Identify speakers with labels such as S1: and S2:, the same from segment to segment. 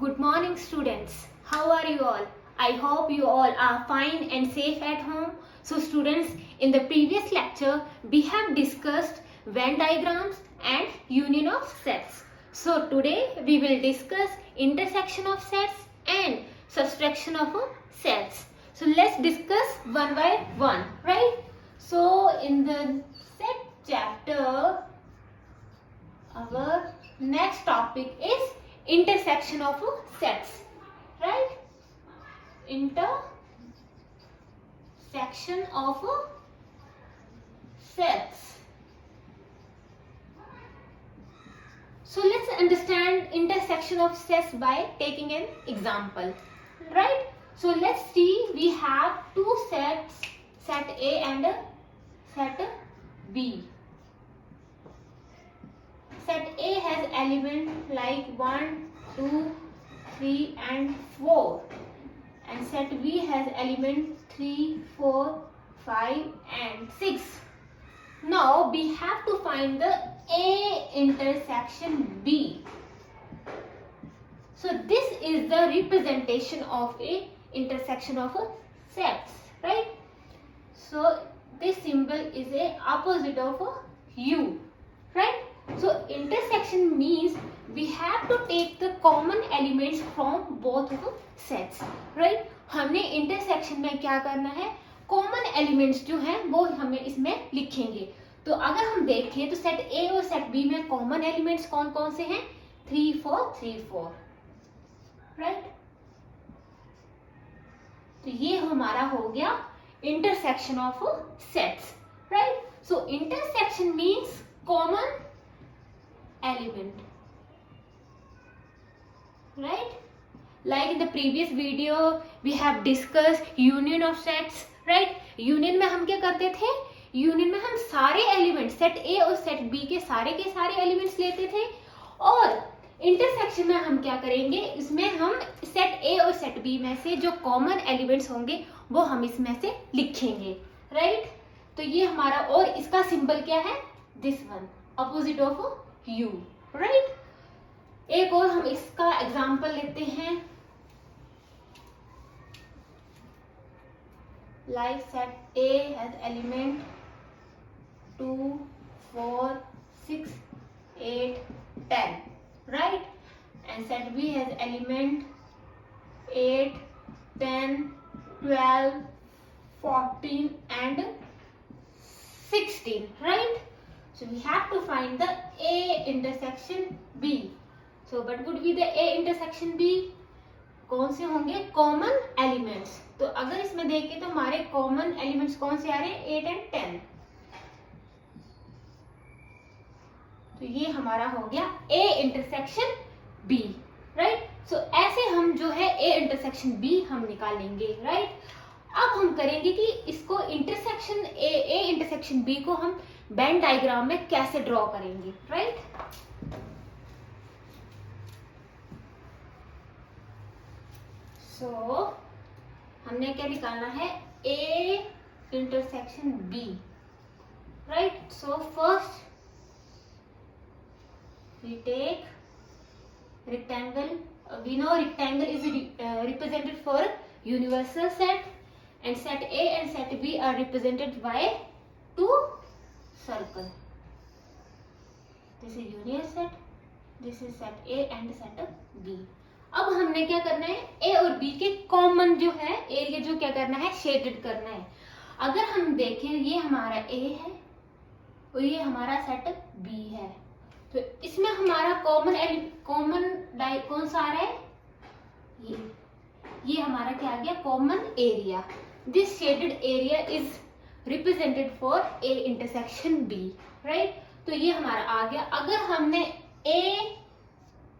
S1: Good morning, students. How are you all? I hope you all are fine and safe at home. So students, in the previous lecture, we have discussed Venn diagrams and union of sets. So today we will discuss intersection of sets and subtraction of sets. So let's discuss one by one, right? So in the set chapter, our next topic is intersection of sets, right? Intersection of sets. So let's understand intersection of sets by taking an example, right? So let's see, we have two sets, set A and set B. Set A has elements like 1, 2, 3 and 4. And set B has elements 3, 4, 5 and 6. Now we have to find the A intersection B. So this is the representation of a intersection of sets, right? So this symbol is a opposite of U, right? So intersection means we have to take the common elements from both of sets, right? हमने intersection में क्या करना है, common elements जो हैं वो हमें इसमें लिखेंगे. तो अगर हम देखें तो सेट A और सेट B में common elements कौन कौन से हैं? 3, 4, 3, 4, right? तो ये हमारा हो गया intersection of sets, right? So intersection means common element, right? Like in the previous video we have discussed union of sets, right? Union में हम क्या करते थे? Union में हम सारे elements set A और set B के सारे elements लेते थे, और intersection में हम क्या करेंगे, इसमें हम set A और set B में से जो common elements होंगे वो हम इसमें से लिखेंगे, right? तो ये हमारा, और इसका सिंबल क्या है? This one, opposite of U, right? एक और हम इसका एग्जाम्पल लेते हैं, like set A has element 2, 4, 6, 8, 10, right? And set B has element 8, 10, 12, 14 and 16, right? So we have to find the A intersection B. So what would be the A intersection B? कौन से होंगे? Common elements. तो अगर इसमें देखें तो हमारे common elements कौन से आ रहे हैं? 8 and 10. तो ये हमारा हो गया A intersection B, right? So ऐसे हम जो है A intersection B हम निकालेंगे, right? अब हम करेंगे कि इसको intersection A intersection B को हम Venn diagram में कैसे ड्रॉ करेंगे, right? So हमने क्या निकालना है? A intersection B, right? So first we take rectangle. We know rectangle is represented for universal set, and set A and set B are represented by two circle. This is union set, this is set A and set B. अब हमने क्या करना है? A और B के common जो है area जो क्या करना है? शेडेड करना है. अगर हम देखें ये हमारा A है और ये हमारा सेट B है, तो इसमें हमारा कॉमन कौन सा आ रहा है? ये हमारा क्या आ गया? Common area. This shaded area is represented for A intersection B, right? तो ये हमारा आ गया. अगर हमने A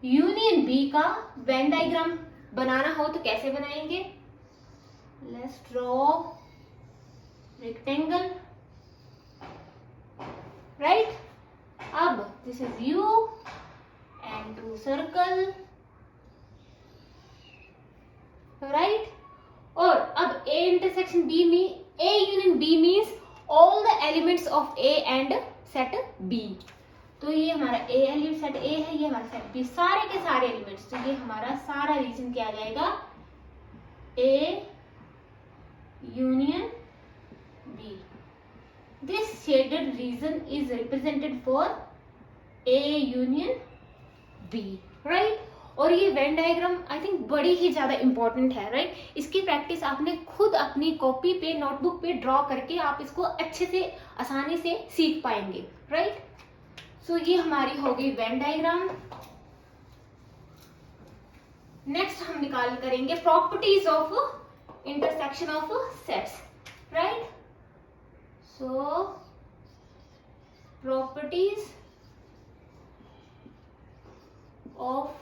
S1: यूनियन B का वेन डायग्राम बनाना हो तो कैसे बनाएंगे? Let's draw rectangle, right? अब this is U and two circle, right? और अब A intersection B में A union B means all the elements of A and set B. तो ये हमारा ए एलिमेंट सेट ए है, ये हमारा सेट बी, सारे के सारे एलिमेंट्स, तो ये हमारा सारा रीजन क्या आ जाएगा, A union B. This shaded region is represented for A union B, right. और ये वेन डायग्राम आई थिंक बड़ी ही ज्यादा इंपॉर्टेंट है, राइट. इसकी प्रैक्टिस आपने खुद अपनी कॉपी पे, नोटबुक पे ड्रॉ करके आप इसको अच्छे से, आसानी से सीख पाएंगे, राइट. सो ये हमारी हो गई वेन डायग्राम. नेक्स्ट हम निकाल करेंगे properties of intersection of sets, right. So properties of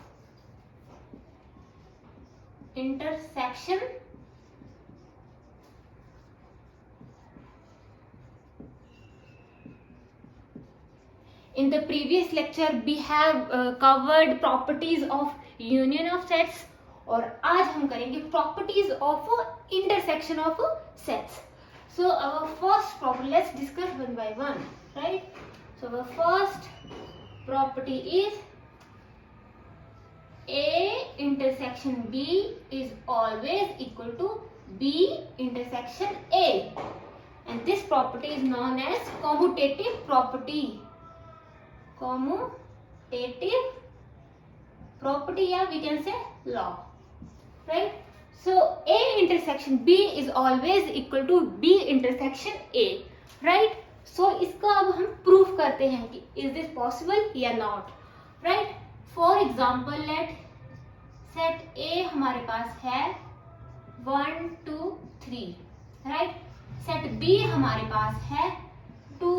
S1: intersection in the previous lecture we have covered properties of union of sets, और आज हम करेंगे properties of intersection of sets. So our first property, let's discuss one by one, right. So our first property is A intersection B is always equal to B intersection A, and this property is known as commutative property. Commutative property, yeah, we can say law, right. So A intersection B is always equal to B intersection A, right. So इसका अब हम proof करते हैं कि is this possible या not, right. For example let set A हमारे पास है 1 2 3, राइट. सेट बी हमारे पास है 2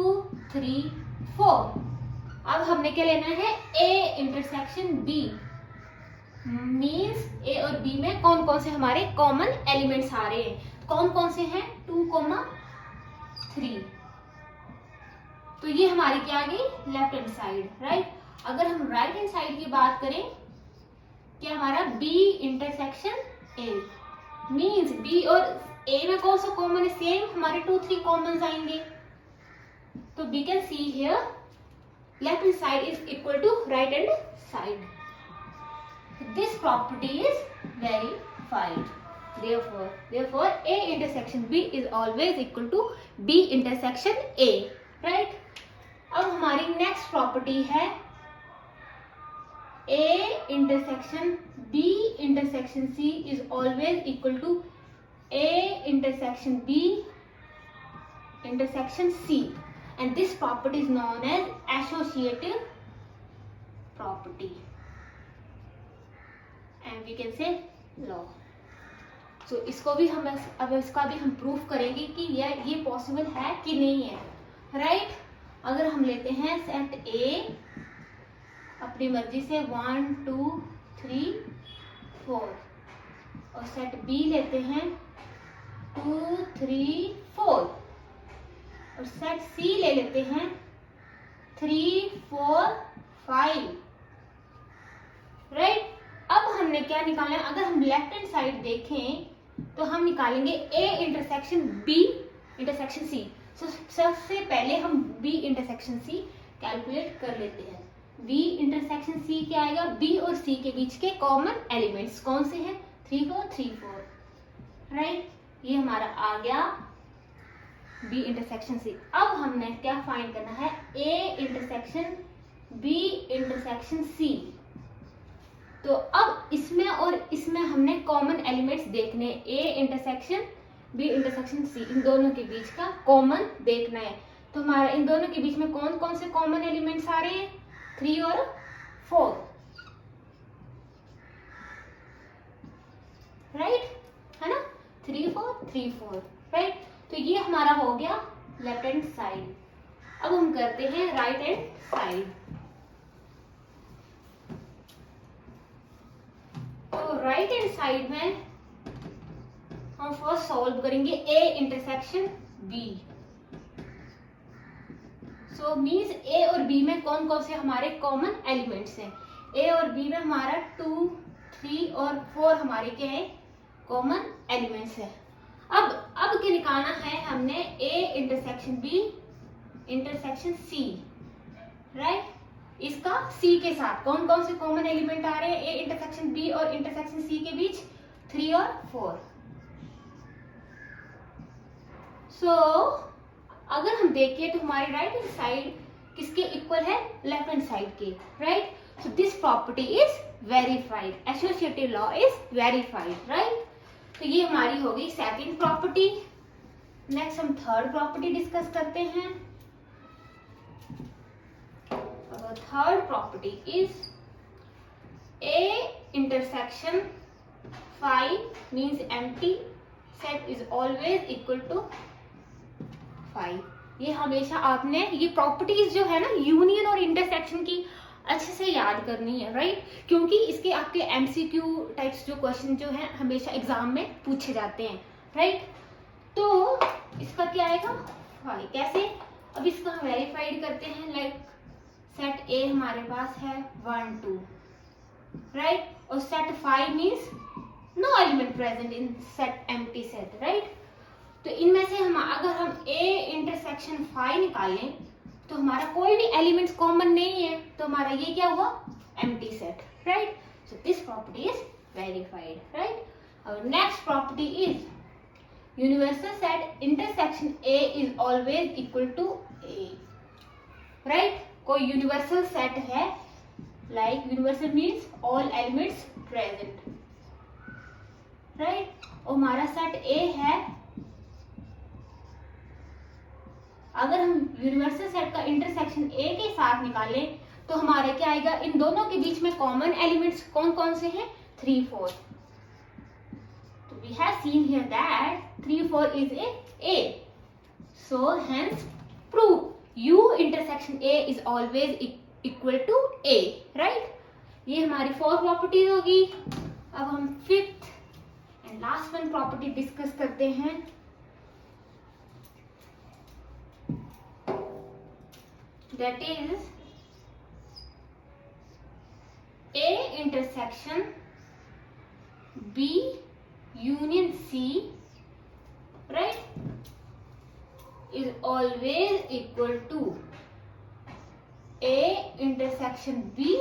S1: 3 4. अब हमने क्या लेना है, A intersection B, means A और बी में कौन कौन से हमारे कॉमन एलिमेंट्स आ रहे हैं. कौन कौन से हैं, 2 3. तो ये हमारी क्या आ गई, लेफ्ट हैंड साइड, राइट. अगर हम राइट हैंड साइड की बात करें, क्या हमारा B intersection A, means B और A में कौन सा कॉमन है, सेम हमारे 2 3 कॉमन आएंगे. तो we can see here left hand side is equal to right hand side. This property is verified. Therefore A intersection B is always equal to B intersection A, right. अब हमारी next property है A intersection B intersection C is always equal to A intersection B intersection C, and this property is known as associative property, and we can say law. So इसको भी हम अब इसका भी हम प्रूफ करेंगे कि ये पॉसिबल है कि नहीं है, राइट. अगर हम लेते हैं सेट A अपनी मर्जी से 1 2 3 4, और सेट B लेते हैं 2 3 4, और सेट C ले लेते हैं 3 4 5, राइट. अब हमने क्या निकालना है, अगर हम लेफ्ट हैंड साइड देखें तो हम निकालेंगे A intersection B intersection C. सबसे पहले हम B इंटरसेक्शन C कैलकुलेट कर लेते हैं. B इंटरसेक्शन C क्या आएगा, B और C के बीच के कॉमन एलिमेंट्स कौन से हैं, 3 4 3 4, राइट. ये हमारा आ गया B इंटरसेक्शन C. अब हमने क्या फाइंड करना है, A intersection B intersection C. तो अब इसमें और इसमें हमने कॉमन एलिमेंट्स देखने, A intersection B intersection C, इन दोनों के बीच का कॉमन देखना है. तो हमारा इन दोनों के बीच में कौन कौन से कॉमन एलिमेंट्स आ रहे हैं, 3 और 4, राइट, है ना. 3 4 3 4, राइट. तो ये हमारा हो गया लेफ्ट हैंड साइड. अब हम करते हैं राइट हैंड साइड. तो राइट हैंड साइड में हम फर्स्ट सॉल्व करेंगे A intersection B. So means A और B में कौन कौन से हमारे कॉमन एलिमेंट्स हैं. A और B में हमारा 2 3 और 4 हमारे क्या है, कॉमन एलिमेंट्स है. अब क्या निकालना है हमने, A intersection B intersection C, right. इसका सी के साथ कौन कौन से कॉमन एलिमेंट आ रहे हैं ए इंटरसेक्शन बी और इंटरसेक्शन सी के बीच? 3 और 4। सो अगर हम देखें तो हमारी राइट हैंड साइड किसके इक्वल है? लेफ्ट हैंड साइड के, right? So this property is verified, associative law is verified, right? तो ये हमारी हो गई सेकंड प्रॉपर्टी। नेक्स्ट हम थर्ड प्रॉपर्टी डिस्कस करते हैं। Third property is A intersection phi means empty set is always equal to phi। ये हमेशा आपने ये प्रॉपर्टीज जो है ना यूनियन और इंटरसेक्शन की अच्छे से याद करनी है, राइट? क्योंकि इसके आपके एमसीक्यू टाइप्स जो क्वेश्चन जो है हमेशा एग्जाम में पूछे जाते हैं, राइट? तो इसका क्या आएगा? फाई। कैसे? अब इसको हम वेरीफाइड करते हैं। लाइक सेट ए हमारे पास है 1 2, राइट? और set phi means no element present in set empty set, right? तो इनमें से हम अगर हम ए इंटरसेक्शन फाई निकालें तो हमारा कोई भी एलिमेंट्स कॉमन नहीं है, तो हमारा ये क्या हुआ? Empty set, right? So this property is verified, right? और next property is universal set intersection A is always equal to A, right? कोई यूनिवर्सल सेट है, like universal means all elements present, right? और हमारा set A है। अगर हम universal set का intersection A के साथ निकालें तो हमारे क्या आएगा? इन दोनों के बीच में कॉमन एलिमेंट्स कौन कौन से हैं? 3 4। तो we have seen here that 3 4 is A, so hence prove U intersection A is always equal to A, right? ये हमारी 4 प्रॉपर्टीज होगी। अब हम fifth and last one property discuss करते हैं। That is A intersection B union C, right, is always equal to A intersection B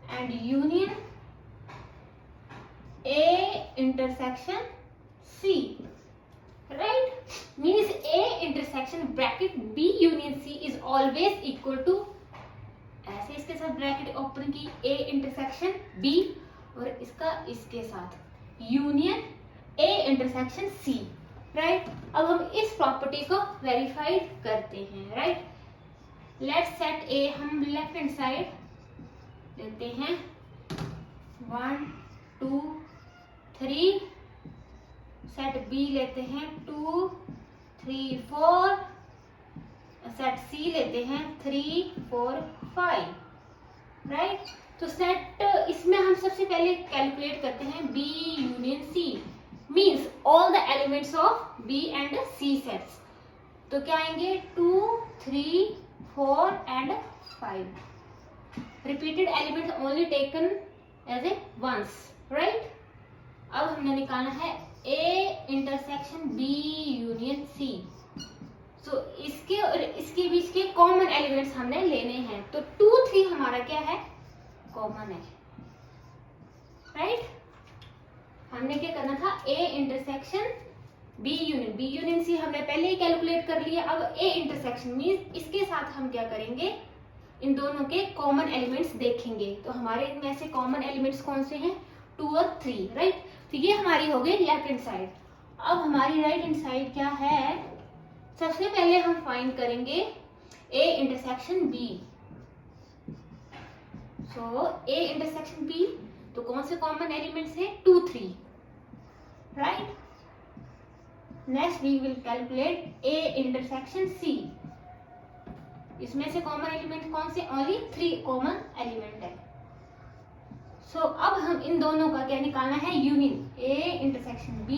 S1: and union A intersection C, right? Means A intersection bracket B union C is always equal to, ऐसे इसके साथ bracket open की A intersection B और इसके साथ union A intersection C, right? अब हम इस प्रॉपर्टी को वेरीफाइड करते हैं, राइट? लेट्स सेट A हम लेफ्ट हैंड साइड लेते हैं 1 2 3, सेट B लेते हैं 2 3 4, सेट C लेते हैं 3 4 5, राइट? तो सेट इसमें हम सबसे पहले कैलकुलेट करते हैं B union C means all the elements of B and C sets. तो क्या आएंगे? 2 3 4 and 5। Repeated elements only taken as a once, right? अब हमने निकालना है A intersection B union C। So इसके और इसके बीच के कॉमन एलिमेंट्स हमने लेने हैं। तो 2 3 हमारा क्या है? कॉमन है, राइट? हमने क्या करना था? A intersection B union C हमने पहले ही कैलकुलेट कर लिया। अब A इंटरसेक्शन मीन्स इसके साथ हम क्या करेंगे? इन दोनों के कॉमन एलिमेंट्स देखेंगे। तो हमारे इनमें से कॉमन एलिमेंट्स कौन से हैं? 2 और 3, राइट? तो ये हमारी हो गई लेफ्ट हैंड साइड। अब हमारी राइट हैंड साइड क्या है? सबसे पहले हम फाइंड करेंगे A intersection B। So A intersection B, तो कौन से कॉमन एलिमेंट्स है? 2 3, right? Next we will calculate A intersection C। इसमें से कॉमन एलिमेंट कौन से? ओनली 3 कॉमन एलिमेंट है। सो अब हम इन दोनों का क्या निकालना है? Union A intersection B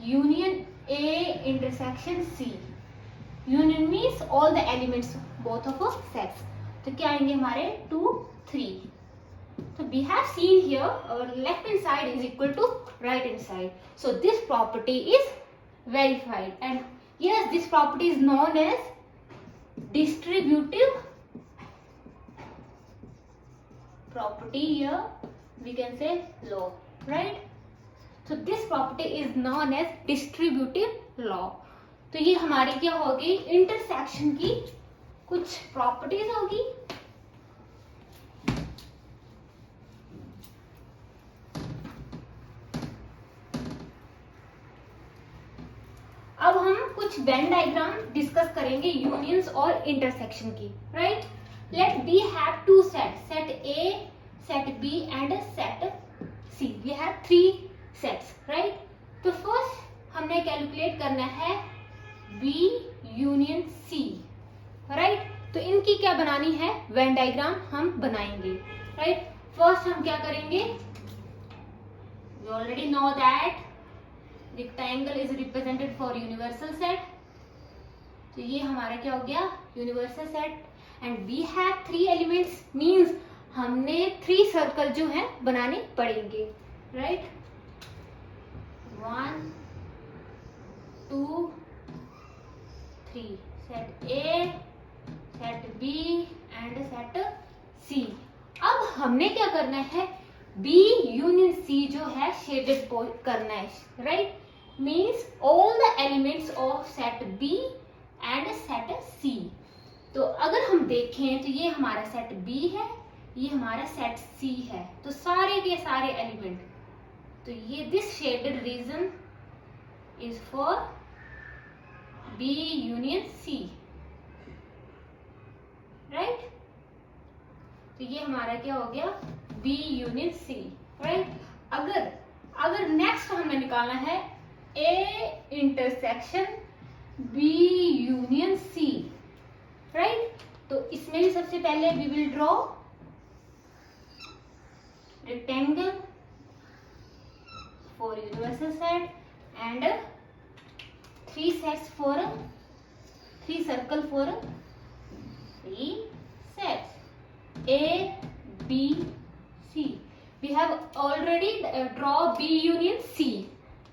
S1: union A intersection C। Union means all the elements both of sets. तो क्या आएंगे हमारे? 2 3। So we have seen here our left hand side is equal to right hand side. So this property is verified, and yes, this property is known as distributive property here, we can say law, right? So this property is known as distributive law. तो ये हमारी क्या होगी, intersection की कुछ properties होगी. अब हम कुछ वेन डायग्राम डिस्कस करेंगे यूनियंस और इंटरसेक्शन की, right? Let we have two set, set A, set B and set C. We have 3 sets, right? तो फर्स्ट हमने कैलकुलेट करना है बी यूनियन सी, राइट? तो इनकी क्या बनानी है, वेन डायग्राम हम बनाएंगे, राइट? फर्स्ट हम क्या करेंगे, we already know that rectangle is represented for universal set. तो ये हमारा क्या हो गया, universal set. And we have 3 elements, means हमने 3 सर्कल जो है बनाने पड़ेंगे, right? 1 2 3 set A, set B and set C. अब हमने क्या करना है, बी यूनियन सी जो है शेडेड करना है, right? Means all the elements of set B and set C. तो अगर हम देखें तो ये हमारा सेट बी है, ये हमारा सेट सी है. तो सारे के सारे एलिमेंट, तो ये this shaded region is for B union C, right? तो ये हमारा क्या हो गया, बी यूनियन सी, राइट? अगर नेक्स्ट हमें निकालना है A intersection B union C, right? तो इसमें भी सबसे पहले we will draw rectangle for universal set and 3 sets for 3 circle for 3 sets A, B, C. We have already draw B union C,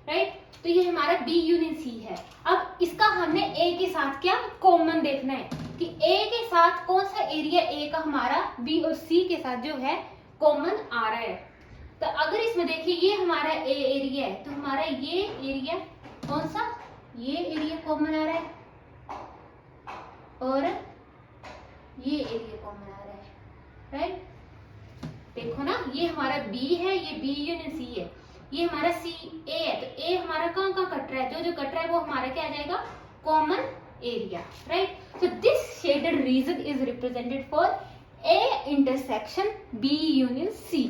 S1: right? तो ये हमारा B यूनियन C है. अब इसका हमने A के साथ क्या कॉमन देखना है कि A के साथ कौन सा एरिया A का हमारा B और C के साथ जो है कॉमन आ रहा है. तो अगर इसमें देखिए ये हमारा A एरिया है, तो हमारा ये एरिया कौन सा, ये एरिया कॉमन आ रहा है और ये एरिया कॉमन आ रहा है, राइट? देखो ना, ये हमारा B है, ये B यूनियन C है, ये हमारा C A है. तो A हमारा कहाँ कहाँ कट रहा है, जो कट रहा है वो हमारा क्या आ जाएगा, common area, right? So this shaded region is represented for A intersection B union C.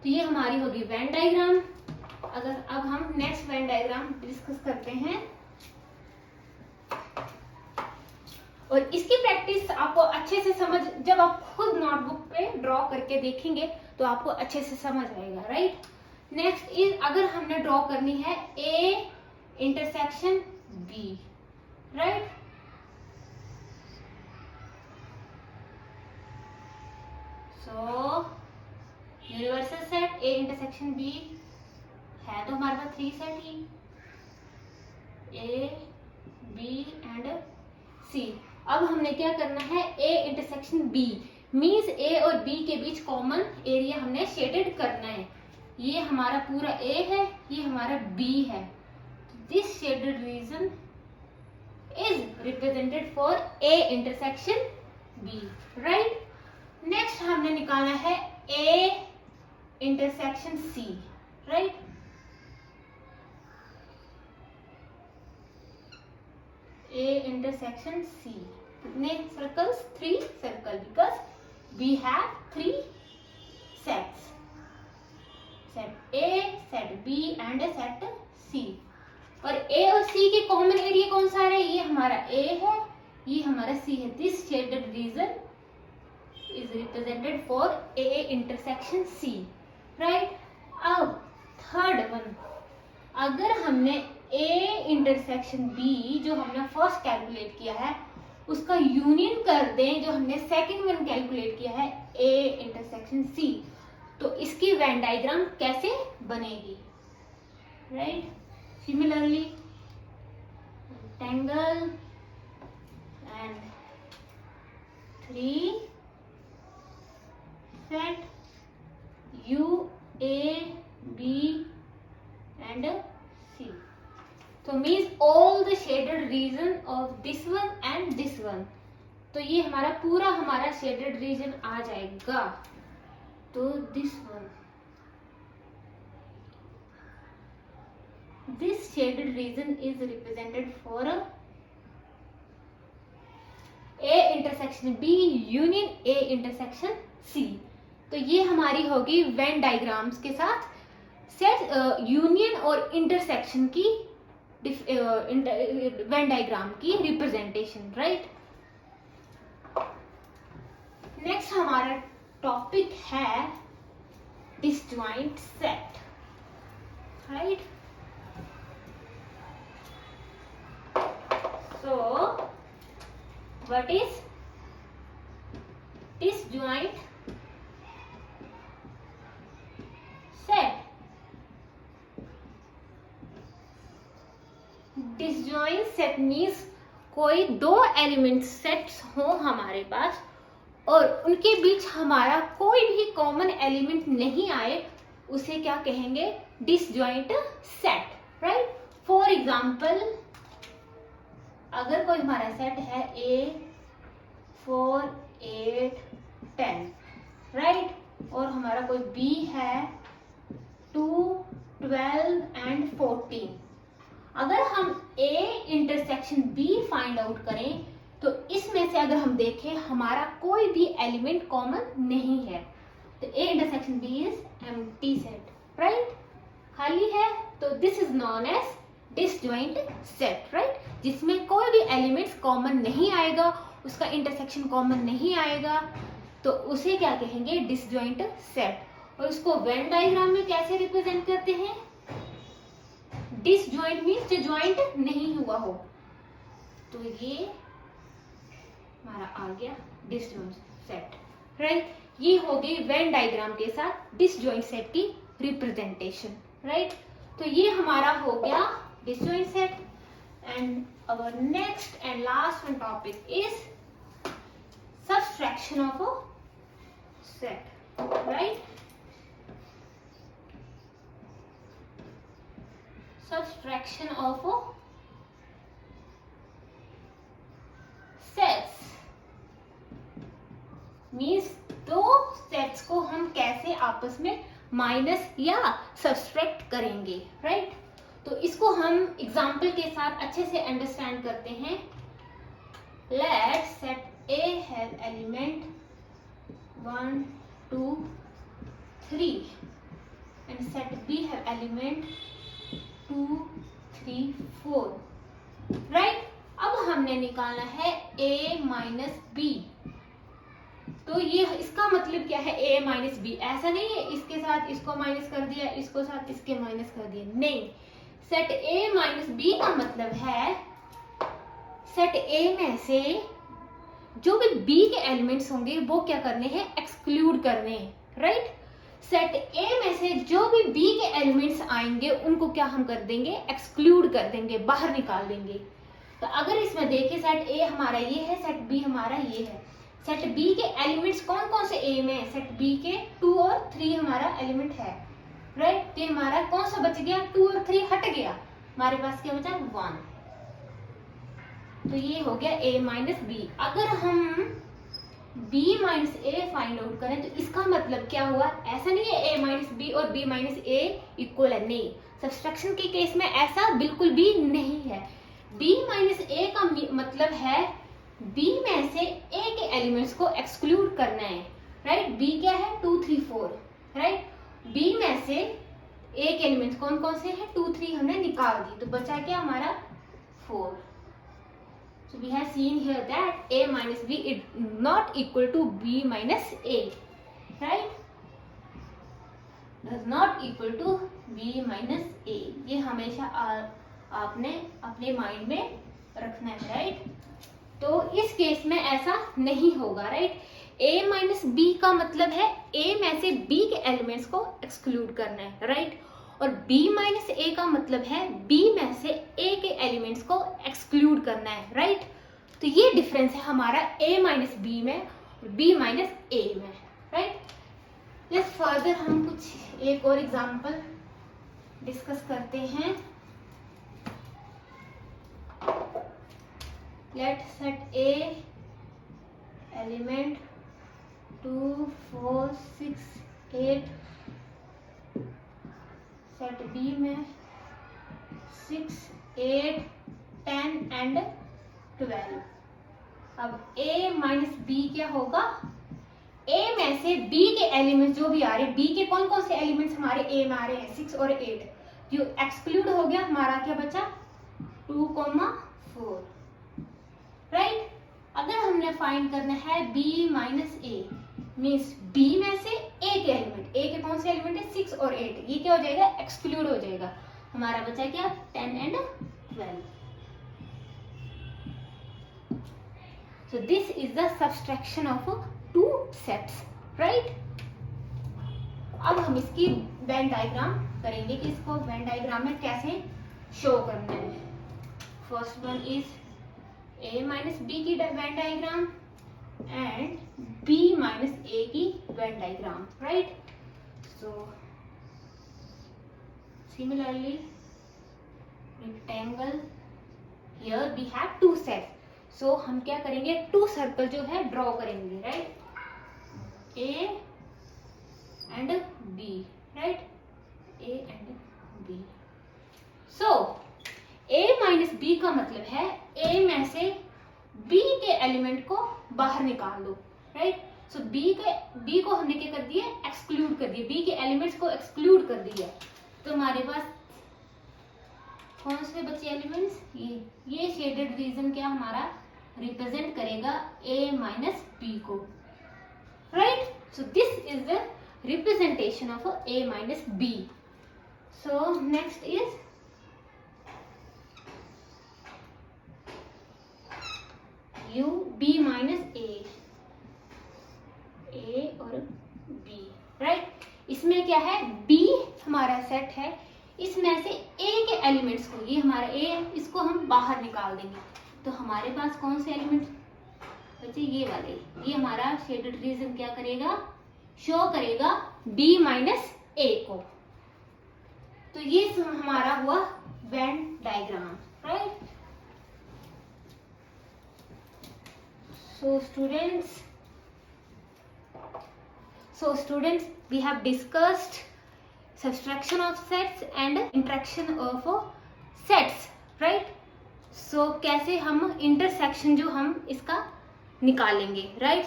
S1: तो ये हमारी होगी वेन डायग्राम. अब हम नेक्स्ट वेन डायग्राम डिस्कस करते हैं और इसकी प्रैक्टिस आपको अच्छे से समझ, जब आप खुद नोटबुक पे ड्रॉ करके देखेंगे तो आपको अच्छे से समझ आएगा, राइट? नेक्स्ट इज, अगर हमने ड्रॉ करनी है A intersection B, right? So universal set A intersection B है, तो हमारे पास 3 सेट ही, ए बी एंड सी. अब हमने क्या करना है, A intersection B means A और बी के बीच कॉमन एरिया हमने शेडेड करना है. ये हमारा पूरा ए है, ये हमारा बी है. This shaded region is represented for A intersection B, right? Next हमने निकालना है A intersection C, right? A intersection C. कितने circles, 3 circle, because we have 3 sets, set A, set B and set C. और A और C के common area कौन सा है, ये हमारा A है, ये हमारा C है. This shaded region is represented for A intersection C, right? अब थर्ड वन, अगर हमने A इंटरसेक्शन B जो हमने फर्स्ट कैलकुलेट किया है उसका यूनियन कर दें जो हमने सेकंड वन कैलकुलेट किया है A इंटरसेक्शन C, तो इसकी वेन डायग्राम कैसे बनेगी, right? Similarly rectangle and 3 set U, A, B and C. So means all the shaded region of this one and this one. तो ये हमारा shaded region आ जाएगा. तो this one, this shaded region is represented for A intersection B union A intersection C. तो ये हमारी होगी Venn diagrams के साथ सेट यूनियन और इंटरसेक्शन की वेन डायग्राम की रिप्रेजेंटेशन, राइट. नेक्स्ट हमारा टॉपिक है disjoint set, right. So what is disjoint set? Disjoint set means कोई दो एलिमेंट सेट्स हो हमारे पास और उनके बीच हमारा कोई भी कॉमन एलिमेंट नहीं आए, उसे क्या कहेंगे? Disjoint set, right. For example, अगर कोई हमारा सेट है A 4 8 10, राइट, और हमारा कोई B है 2 12 and 14. अगर हम A intersection B find out करें तो इसमें से अगर हम देखें हमारा कोई भी एलिमेंट कॉमन नहीं है, तो A intersection B is empty set, right, खाली है. तो this is known as disjoint set, right, जिसमें कोई भी एलिमेंट्स कॉमन नहीं आएगा, उसका इंटरसेक्शन कॉमन नहीं आएगा, तो उसे क्या कहेंगे? Disjoint set. और उसको वेन डायग्राम में कैसे रिप्रेजेंट करते हैं? डिसजॉइंट मीन्स जो ज्वाइंट नहीं हुआ हो. तो ये हमारा आ गया डिसजॉइंट सेट, राइट. ये हो गई वेन डायग्राम के साथ डिसजॉइंट सेट की रिप्रेजेंटेशन, राइट. तो ये हमारा हो गया disjoint set. And our next and last one topic is subtraction of a set, right. Subtraction of sets means दो सेट्स को हम कैसे आपस में माइनस या सब्सट्रैक्ट करेंगे, राइट. तो इसको हम एग्जाम्पल के साथ अच्छे से अंडरस्टैंड करते हैं. Let's set A has element 1 2 3 and set B have element 2 3 4, right. अब हमने निकालना है A माइनस B. तो ये इसका मतलब क्या है? A minus B. ऐसा नहीं है इसके साथ इसको माइनस कर दिया, इसको साथ इसके माइनस कर दिया, नहीं. सेट A माइनस B का मतलब है सेट A में से जो भी B के एलिमेंट्स होंगे वो क्या करने हैं? एक्सक्लूड करने हैं, राइट. सेट A में से जो भी B के एलिमेंट्स आएंगे उनको क्या हम कर देंगे? एक्सक्लूड कर देंगे, बाहर निकाल देंगे. तो अगर इसमें देखें सेट A हमारा ये है, सेट B हमारा ये है. सेट B के एलिमेंट्स कौन कौन से A में है? सेट B के 2 और 3 हमारा एलिमेंट है, राइट. तो हमारा कौन सा बच गया? 2 और 3 हट गया, हमारे पास क्या बचा? 1. तो ये हो गया A माइनस B. अगर हम B minus A find out करें तो इसका मतलब क्या हुआ? ऐसा नहीं है A माइनस B और B माइनस A इक्वल है, नहीं. सब्सट्रैक्शन के केस में ऐसा बिल्कुल भी नहीं है. B माइनस A का मतलब है B में से A के एलिमेंट्स को एक्सक्लूड करना है, राइट. B क्या है? 2 3 4, राइट. B में से A के एलिमेंट्स कौन कौन से हैं? 2 3 हमने निकाल दी, तो बचा क्या हमारा? 4. So we have seen here that A minus B is not equal to B minus A, right? Does not equal to B minus A. ये हमेशा आपने अपने माइंड में रखना है, राइट. तो इस केस में ऐसा नहीं होगा, राइट. A माइनस B का मतलब है A में से B के एलिमेंट्स को एक्सक्लूड करना है, राइट. और B माइनस A का मतलब है B में से A के एलिमेंट्स को एक्सक्लूड करना है, राइट. तो ये डिफरेंस है हमारा A माइनस B में और B माइनस A में, राइट. लेट्स फर्दर हम कुछ एक और एग्जांपल डिस्कस करते हैं. Let's set A element 2, 4, 6, 8. Set B में 6, 8, 10 एंड 12. अब a माइनस बी क्या होगा? a में से b के एलिमेंट्स जो भी आ रहे हैं, b के कौन कौन से एलिमेंट्स हमारे a में आ रहे हैं? 6 और 8. जो एक्सक्लूड हो गया हमारा क्या बचा? 2, 4. राइट. अगर हमने फाइंड करना है b माइनस ए, मीन्स b में से a के एलिमेंट, a के कौन से एलिमेंट है? 6 और 8. ये क्या हो जाएगा? एक्सक्लूड हो जाएगा. हमारा बचा क्या? 10 and 12. So this is the subtraction of two sets, right? अब हम इसकी वेन डायग्राम करेंगे कि इसको वेन डायग्राम में कैसे शो करना है. First one is a minus B की Venn diagram and b minus a की Venn diagram, right? So similarly rectangle, here we have two sets. So हम क्या करेंगे? 2 सर्कल जो है ड्रॉ करेंगे, right? A and B, right? A and B. So A minus B का मतलब है A में से B के एलिमेंट को बाहर निकाल दो, राइट? सो B को हमने क्या कर दिया? एक्सक्लूड कर दिया. B के एलिमेंट्स को एक्सक्लूड कर दिया. तो हमारे पास कौन से बचे एलिमेंट्स? ये शेडेड रीजन क्या हमारा रिप्रेजेंट करेगा? a माइनस बी को, right? So this is the representation of a minus B. So next is u b minus a और b, राइट? इसमें क्या है? b हमारा सेट है, इसमें से a के एलिमेंट्स को, ये हमारा a है, इसको हम बाहर निकाल देंगे. तो हमारे पास कौन से एलिमेंट बचे? ये वाले. ये हमारा शेडेड रीजन क्या करेगा? शो करेगा b माइनस a को. तो ये हमारा हुआ when diagram, right? So students, we have discussed subtraction of sets and interaction of sets, right? So कैसे हम intersection जो हम इसका निकालेंगे, right?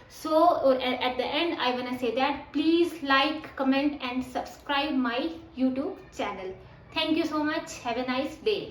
S1: So at the end I wanna say that please like, comment and subscribe my YouTube channel. Thank you so much. Have a nice day.